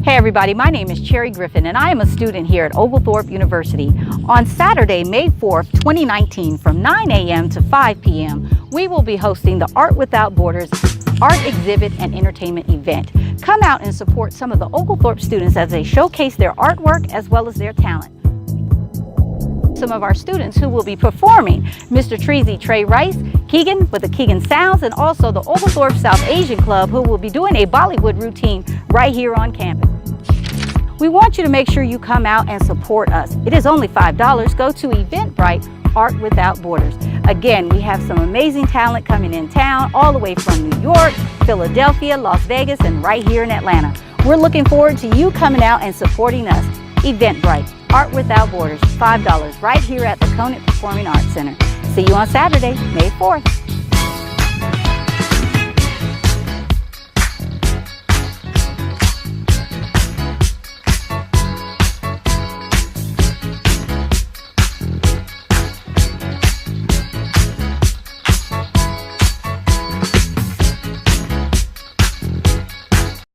Hey everybody, my name is Cherry Griffin and I am a student here at Oglethorpe University. On Saturday, May 4th, 2019 from 9 a.m. to 5 p.m. we will be hosting the Art Without Borders art exhibit and entertainment event. Come out and support some of the Oglethorpe students as they showcase their artwork as well as their talent. Some of our students who will be performing: Mr. Treasy Trey Rice, Keegan with the Keegan Sounds, and also the Oglethorpe South Asian Club, who will be doing a Bollywood routine right here on campus. We want you to make sure you come out and support us. It is only $5. Go to Eventbrite, Art Without Borders. Again, we have some amazing talent coming in town, all the way from New York, Philadelphia, Las Vegas, and right here in Atlanta. We're looking forward to you coming out and supporting us. Eventbrite, Art Without Borders, $5, right here at the Conant Performing Arts Center. See you on Saturday, May 4th.